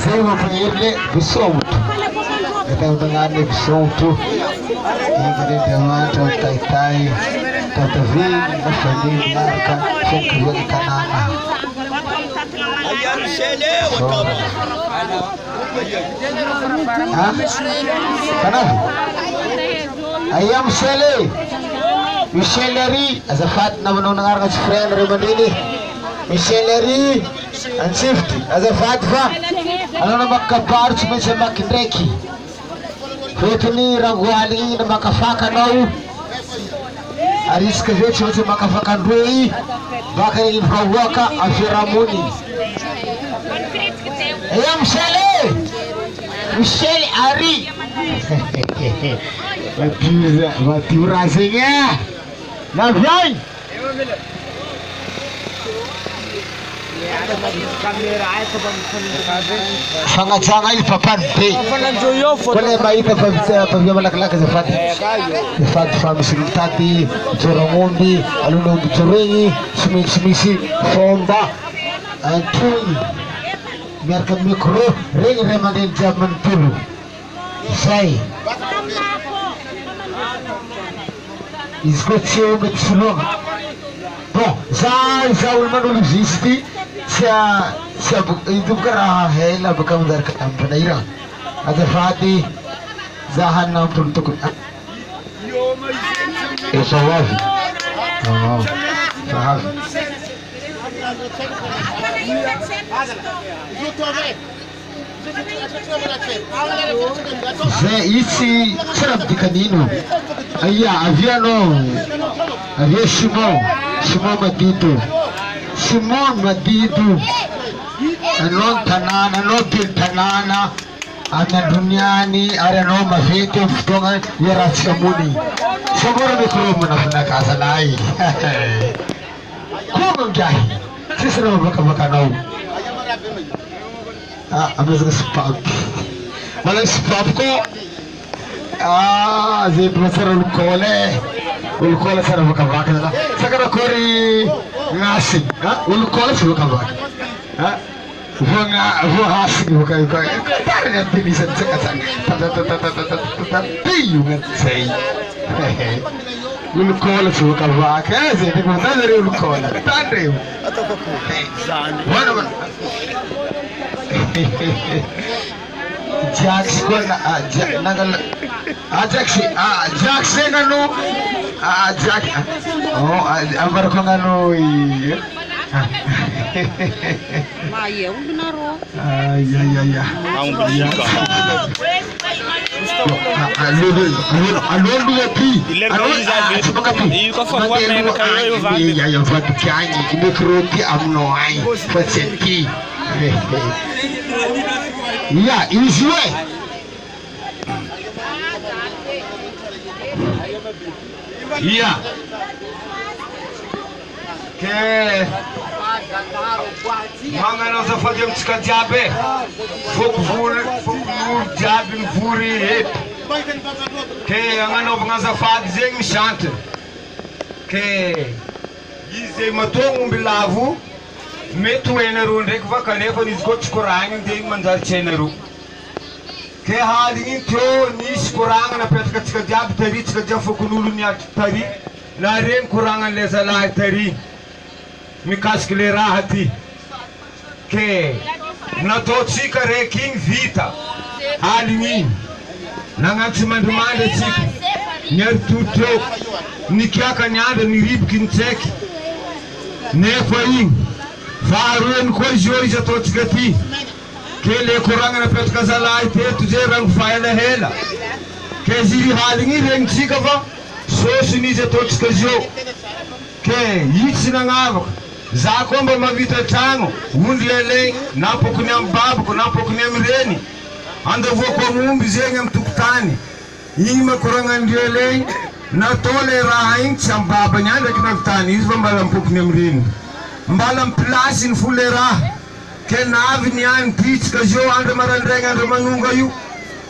Zay mampihery bisômotro. Atao nagnano bisômotro. Igny taitai, tataviny, lafaniny, miaraka, fonkoviany tanàna. Kanavy? Aia Michele? Michele ary, azafady namanao nagnaraka tsy frère ray aman-dreny. Michele ary, Antsifitry, azafady fa anao namaky kabaro tsy maintsy amaky ndraiky. Fetiny rangoaly igny namakafaka anao. Arisika ve tsy maintsy makafaka androy baka igny vahoaka afiaramony. Aia Michele? Michele ary. Madio raha zegny e. Naviany? Fagnajagna io papany be. Koa le mahita pavia malakilaky azafady. Azafady fa misy mitady Jôro-omby, alon'omby Jôro igny tsy misy fomba antony miaraka micro regny ray aman-dreny jiaby manontolo. Zay. Izy koa tsy eo mety soloana. Bon, za olo manolo izy ty tsy idoboka raha hela baka manjaraka ampanahira. Azafady za hanina ampolo tokony. Efa ho avy. Efa avy. Zay izy tsy raha bidikanino. Aia, avy anao. Avy Simon Madido. Simon Madido. Anao tanàna, anao telo tanàna amin'ny Andoniany ary anao mavety amin'ny fotoagna iarahantsika mony. Samora micro manafinaka zalahy. Koa mangiahy. Tsisy raha mabakabaka anao. Amezana sipapy. Malay sipapy koa. Zay mbola tsara olokôla e. Olokôla tsara vakavaka zala. Sakarakory gn'asiny. Olokôla tsy vakavaka. Voahasiny vakavaka. Tariny antinisany tsakatsaka. Tio gn'atzay. Olokôla tsy vakavaka. Zay ndraiky mandany reo olokôla. Tandreo. Hoana man. Jax koa nangala. Jax ngano. Jax. Ambarako ngano. Maya ulo na ro. Ay. Alô api. Io ka fa ho menaka io vady. Ya vady kiagny. Micro ty aminao agny. Fa tsy ty. Ya, izy io e. Ya. Ke magnano azafady amintsika jiaby e. Foko vory jiaby mivory eto. Ke agnanaovagna azafady zegny misy antony. Ke izy zay matogno omby lavo mety ho hainareo ndraiky fa kanefa izy koa tsy koragny dia manjary tsy hainareo. Ke haly igny teo nisy koragna napetraka antsika jiaby tary, tsika jiaby fokon'olo niatry tary. Na regny koragnan'ilay zalahy tary mikasiky le raha ty. Ke nataotsika raiky igny vita. Haly igny nagnano tsy mandrimandry atsika. Niary toteo. Nikiaka ny andro niribiky ny tsaiky. Nefa igny faharoany koa izy io izy ataotsika ty. Ke le koragna napetraka zalahy teto zay rango fa helahela. Ke izy haly igny regnitsika fa sôsiny izy ataotsika izy io. Ke izy tsy nagnavaka. Za koa mba mavita tragno, ondry lelay, napokony amin'ny babako, napokony amin'ny reny. Andavoako amomby zegny amin'ny tokotany. Igny makoragnany lelay, natao le raha igny tsy amin'ny babany any ndraiky navitany izy fa mbala mipokony amin'ny reny. Mbala amin'ny plasiny fo le raha. Ke navy ny any pitsika zio andro marandraigny andro manonga io.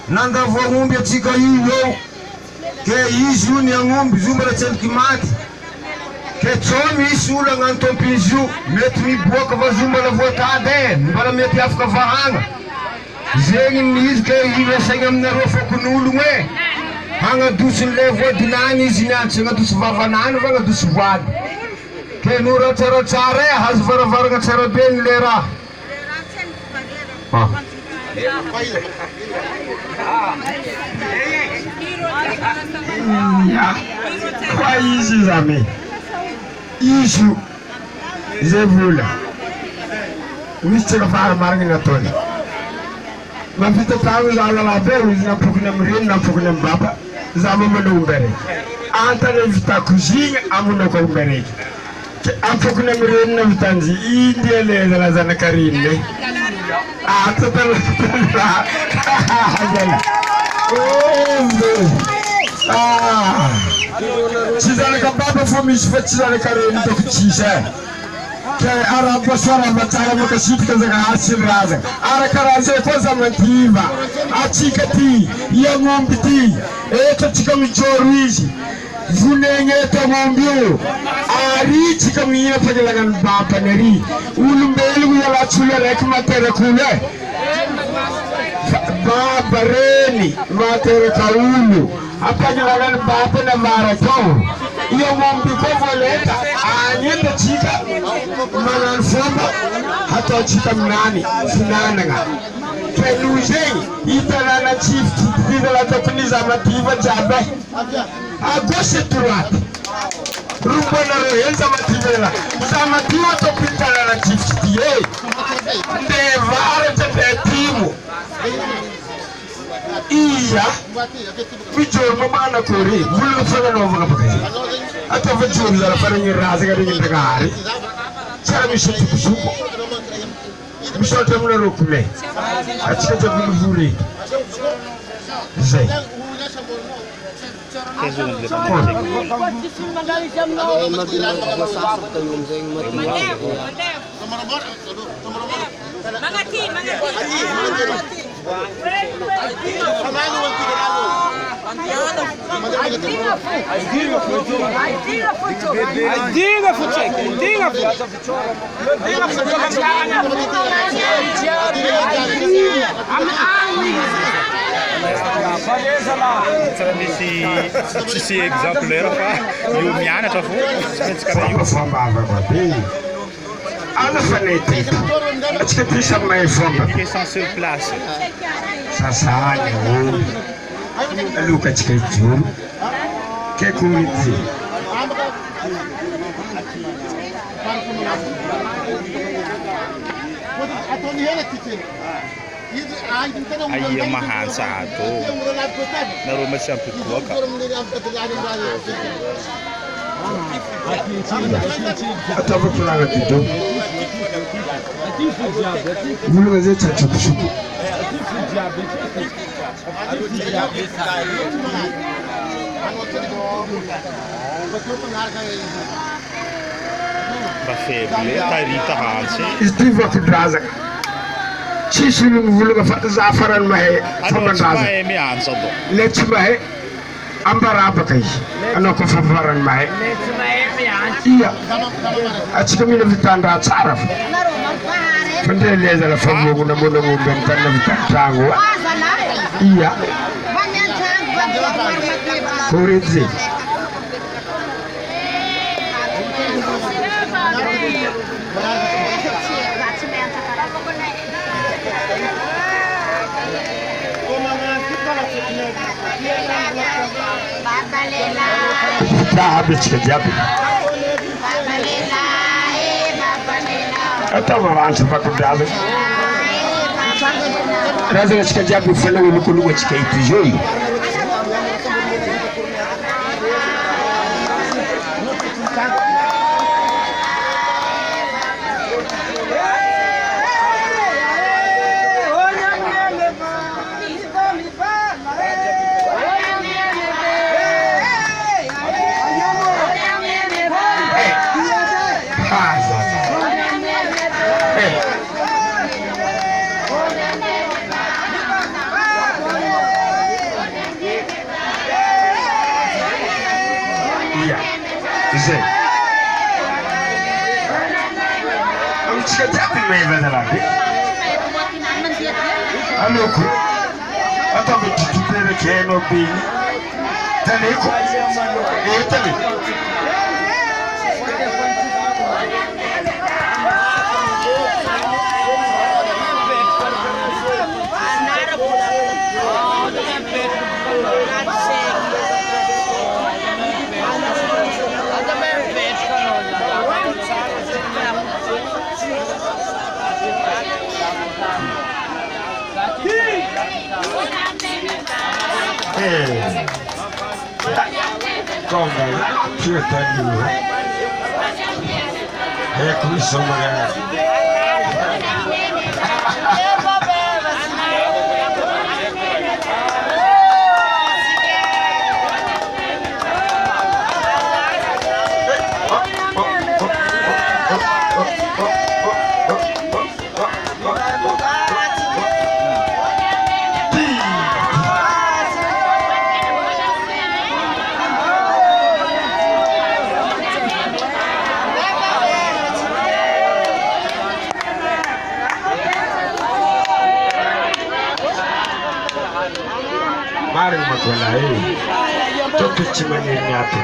Nandavo amomby atsika io. Ke izy io ny agnomby, izy io mbala tsy andiky maty. Ke tsao misy olo agnano izy io, mety miboaka fa izy io mbala voatady e, mbala mety afaka vahagna. zegny nizy ke irasaigny aminareo fokon'ologno e hagnadosin'le voadinany izy niantso hagnadoso vavanany fa hagnadoso voady ke nora tsaratsara e hazo varavarana tsara be ny le raha koa izy zany izy zay vola misy tsaka faramarigny nataony mahavita tragno za lalabe izy nampokony amin'ny reny nampokony amin'ny baba za mamana omby araiky antany vitako zigny amonako omby araiky ampokony amin'ny reny na vitanzy india le zalazanakarinne tsy zanaka baba fo misy fa tsy zanaka reny toko tsisy e ke araboasoarava tsara makasitrika zaka asiny razana arakaraha zay koa za mandiva atsika ty iagnomby ty eto atsika mijôro izy vonegny eto agnomby io ary tsika mihina fagelagnany babany ary olombelogno ialatsolo araiky materak'olo e baba reny materaka olo ampagelagnany babany avara tao io momby koa voleta agny tsika magnano fomba ataotsika aminany finanagna ke noho zegny hitanana Antsifitritry zala tokony iza madiva jiaby à gauche et droite rumbanareo hely za madiva ela za madiva tokony hitanana Antsifitritry nde varatra nde atimo iya mijôro mamana kory volana fananaovana baka izy ataova jôro zala faragny razana regny ndragahary tsara misy atokosoko misaotra aminareo komay atsika jiaby mivory zay Ci si exemplaire fa io mianatra fo io fomba avabe ana fanety atsika ty samy mahay fomba sont sur place sasany aloka atsika ijoro ke koity Aí uma raça na Roma sempre coloca atava kulanga tido mulunga zai tsachu kushuku Bafeble tarita hansi istiva kudraza Chisulu vulunga fata zafaran mahe famandaza mi ansa do lechi mahe ambaraba kai anoko fafaran mahe iya achika mina vitanda tsara fande leza la famu na mona ngombe mtana vitanga iya kurizi habis kejap. Atau avança para cuidar. Razão que kejap foi no lucro que é tijolo. Zé. Vamos chegar até a primeira vez lá. Aloko. Atao mititipere keno bini. Taneko. Tani. Come più taglio. Qui sono ragazzi. Mari makwala Toki chimani nyato.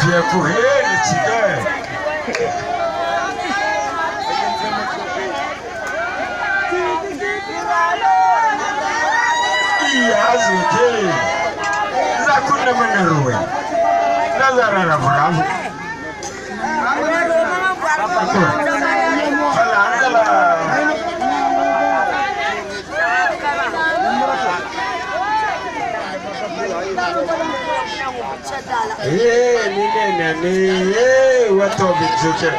Pia kuheni chikae. Iya azute. Zakuna meneruwe. Nazara na furamu. Ni watu bizuke.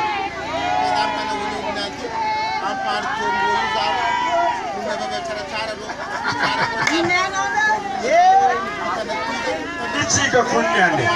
Ichika kunyane.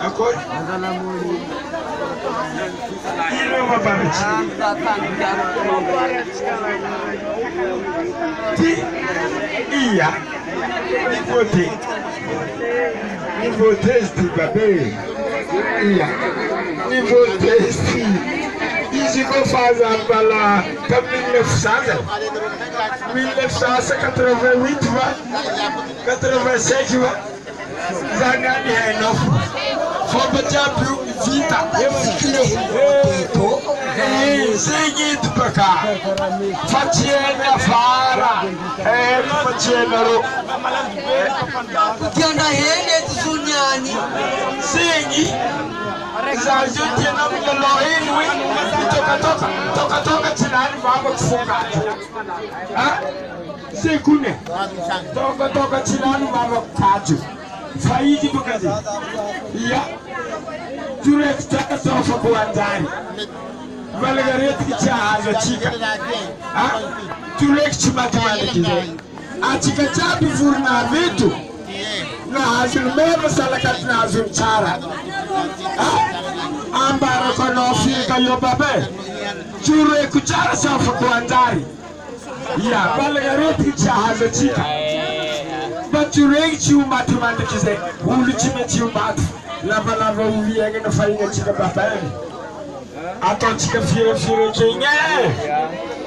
Aku mabaritsy. Ty ia ni voté ty babe. Ia ni voté ty izy ko faza bala tam 1988 va 85 va zany ani hainao fomba jiaby vita zegny ito baka fa tsy hainy afara fa tsy hainareo tiandra hely ety zoniany zegny za zio tianao milalao iny hoe mitokatoka tsy lany vavako fongady se kune toka tsy lany vavako kajo fa izy baka zegny ia turek taka sofa voady valagaretika tsy ahazo atsika turek tsy matematika zay atsika jiaby vorona aveto nahazony meva salakaty nahazony tsara ambarako anao firika io babe tureko tsara sofa voanjary ia valagaretika tsy ahazo atsika fa turek tsy ho matematika zay olo tsy maintsy ho maty lavalava uliagna na fahinga tsika babany ataontsika firafira kegny